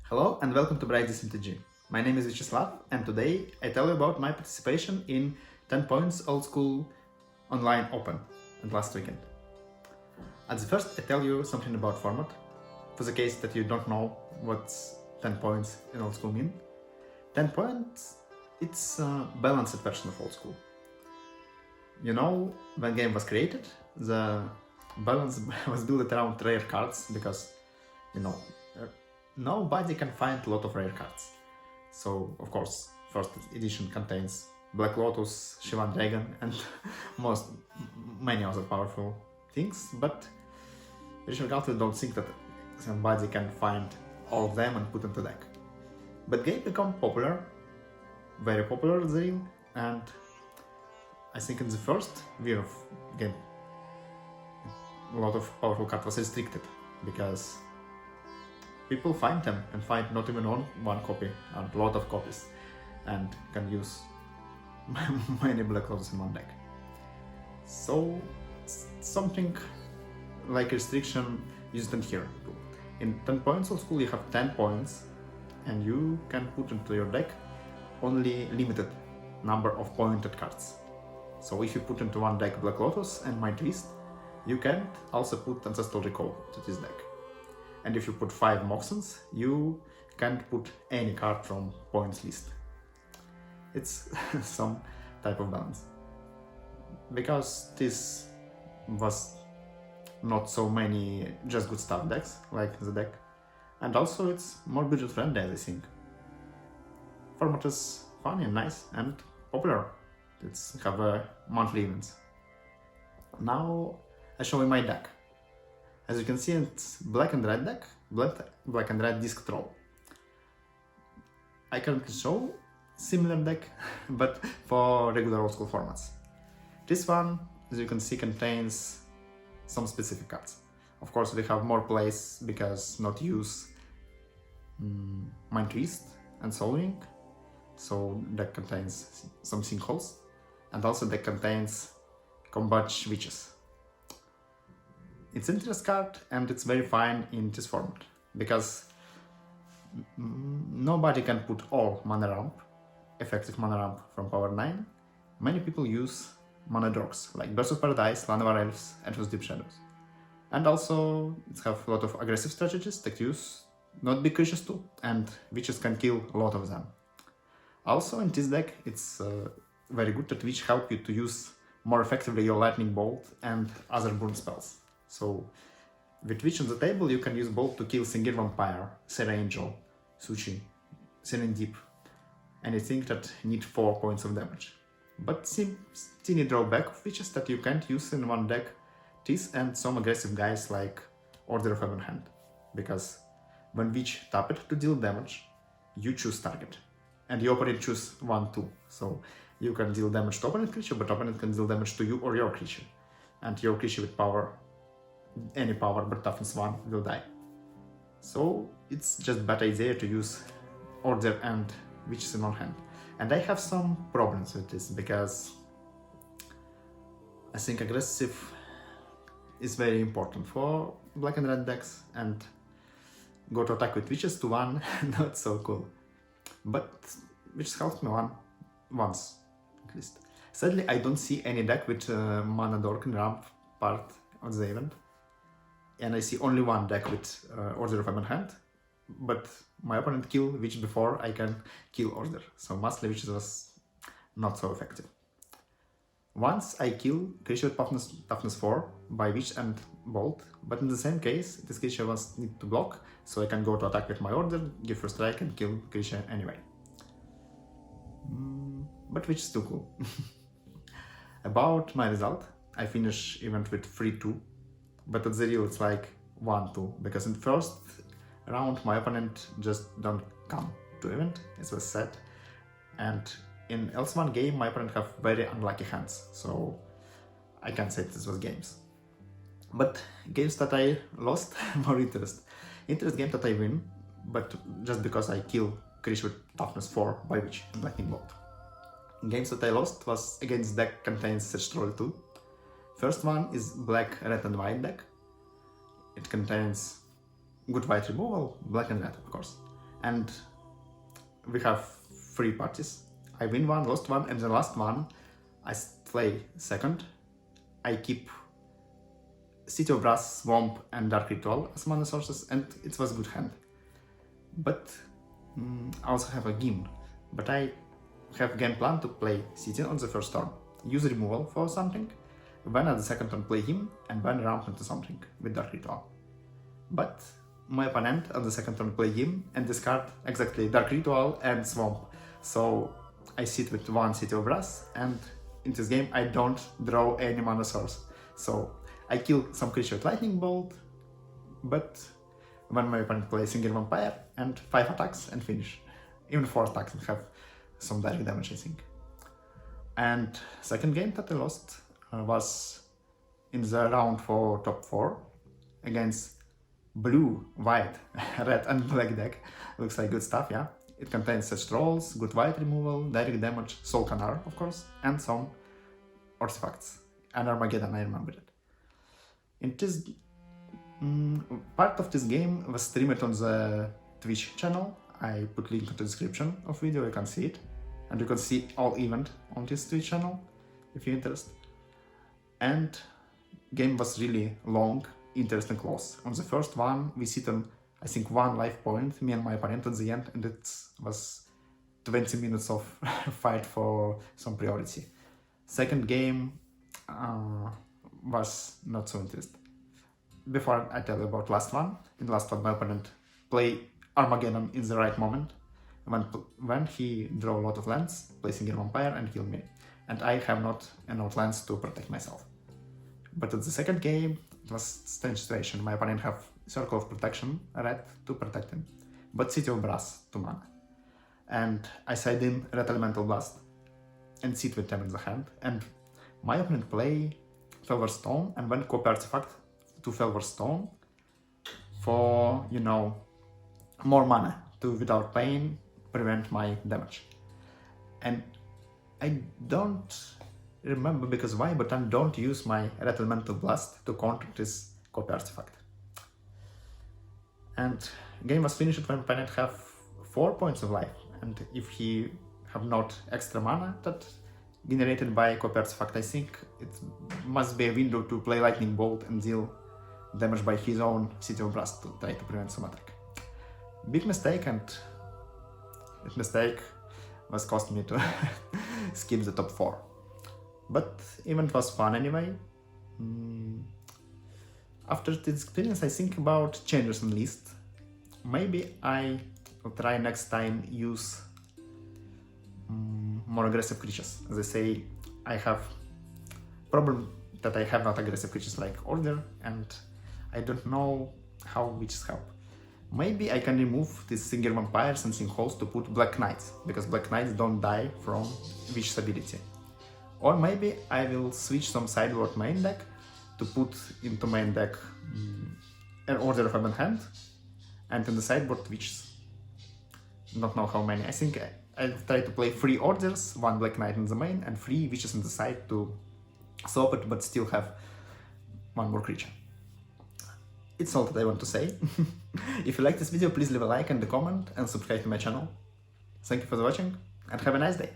Hello and welcome to XptOS. My name is Vyacheslav and today I tell you about my participation in 10 points old school online open and last weekend. At the first I tell you something about format, for the case that you don't know what's 10 points in old school mean. 10 points, it's a balanced version of old school. You know, when game was created, the balance was built around rare cards because, nobody can find a lot of rare cards. So, of course, first edition contains Black Lotus, Shivan Dragon and many other powerful things, but original authors don't think that somebody can find all of them and put into deck. But game became popular, very popular at the ring, and I think in the first year of game a lot of powerful cards was restricted because people find them and find not even one copy, and a lot of copies, and can use many Black Lotus in one deck. So something like restriction isn't here. In 10 points old school you have 10 points and you can put into your deck only limited number of pointed cards. So if you put into one deck Black Lotus and Mind Twist, you can also put Ancestral Recall to this deck. And if you put 5 Moxons, you can't put any card from points list. It's some type of balance. Because this was not so many just good stuff decks, like the deck. And also it's more budget friendly, I think. Format is funny and nice and popular. It's have monthly events. Now I show you my deck. As you can see, it's black and red deck, black and red disc troll. I currently show similar deck, but for regular old school formats. This one, as you can see, contains some specific cards. Of course, we have more plays because not use Mind Twist and Soul Ring, so deck contains some sinkholes, and also deck contains Combat Witches. It's an interest card and it's very fine in this format because nobody can put all mana ramp, effective mana ramp from power 9. Many people use mana dorks like Birds of Paradise, Land of Our Elves, Advanced Deep Shadows. And also it have a lot of aggressive strategies that use not big creatures too, and witches can kill a lot of them. Also in this deck it's very good that witch help you to use more effectively your Lightning Bolt and other burn spells. So with Witch on the table you can use Bolt to kill Singir Vampire, Serra Angel, Suchi, Serendip, anything that need 4 points of damage. But teeny drawback of Witches that you can't use in one deck this and some aggressive guys like Order of Heaven Hand, because when Witch tap it to deal damage, you choose target, and the opponent choose 1-2, so you can deal damage to opponent creature, but opponent can deal damage to you or your creature, and your creature with power, any power but toughness 1 will die. So it's just bad idea to use Order and Witches in one hand. And I have some problems with this because I think aggressive is very important for black and red decks, and go to attack with Witches to 1 not so cool. But Witches helped me once at least. Sadly I don't see any deck with mana dork and ramp part of the event. And I see only one deck with Order of Heaven Hand, but my opponent kill Witch before I can kill Order, so mostly Witch was not so effective. Once I kill creature with toughness 4 by Witch and Bolt, but in the same case this creature was need to block, so I can go to attack with my Order, give first strike and kill creature anyway. But Witch is too cool. About my result, I finish event with 3-2. But at the real it's like 1-2, because in the first round my opponent just don't come to event, it was sad. And in else1 game my opponent have very unlucky hands, so I can't say this was games. But games that I lost, more interest. Interest game that I win, but just because I kill creature with toughness 4 by Witch and Lightning Bolt. Games that I lost was against deck contains Search Troll 2. First one is black, red and white deck. It contains good white removal, black and red of course. and we have 3 parties. I win one, lost one, and the last one I play second. I keep City of Brass, Swamp, and Dark Ritual as mana sources, and it was a good hand. But I also have a game. But I have game plan to play City on the first turn, use removal for something, then at the second turn play him, and then ramp into something with Dark Ritual. But my opponent on the second turn play him and discard exactly Dark Ritual and Swamp. So I sit with 1 City of Brass, and in this game I don't draw any mana source. So I kill some creature with Lightning Bolt, but when my opponent plays Singer Vampire and 5 attacks and finish. Even 4 attacks and have some direct damage, I think. And second game that I lost was in the round for top 4 against blue, white, red and black deck. Looks like good stuff, yeah. It contains such trolls, good white removal, direct damage, Soul Canard, of course, and some artifacts. And Armageddon, I remember it. In this part of this game was streamed on the Twitch channel. I put link in the description of video, you can see it. And you can see all event on this Twitch channel, if you're interested. And game was really long, interesting close. On the first one, we sit on, I think, 1 life point, me and my opponent at the end, and it was 20 minutes of fight for some priority. Second game was not so interesting. Before I tell you about last one, in last one my opponent play Armageddon in the right moment, when he draw a lot of lands, play Singer Vampire and kill me. And I have not enough lands to protect myself. But at the second game, it was a strange situation. My opponent have Circle of Protection, red, to protect him, but City of Brass, 2 mana. And I side in Red Elemental Blast and sit with them in the hand. And my opponent play Felver Stone and then copy artifact to Felver Stone for, you know, more mana to, without pain, prevent my damage. And I don't remember because why, but I don't use my Red Elemental Blast to counter this copy artifact. And game was finished when opponent have 4 points of life, and if he have not extra mana that generated by copy artifact, I think it must be a window to play Lightning Bolt and deal damage by his own City of Brass to try to prevent some attack. Big mistake, and that mistake was cost me to skip the top 4. But event was fun anyway. After this experience I think about changes in list. Maybe I will try next time use more aggressive creatures. As I say, I have problem that I have not aggressive creatures like Order, and I don't know how witches help. Maybe I can remove these Singer Vampires and Sinkholes to put Black Knights, because Black Knights don't die from Witch's ability. Or maybe I will switch some sideboard main deck to put into main deck an Order of Heaven hand, and in the sideboard Witches. Don't know how many. I think I'll try to play 3 Orders, 1 Black Knight in the main, and 3 Witches in the side to swap it, but still have 1 more creature. It's all that I want to say. If you like this video, please leave a like and a comment and subscribe to my channel. Thank you for watching and have a nice day.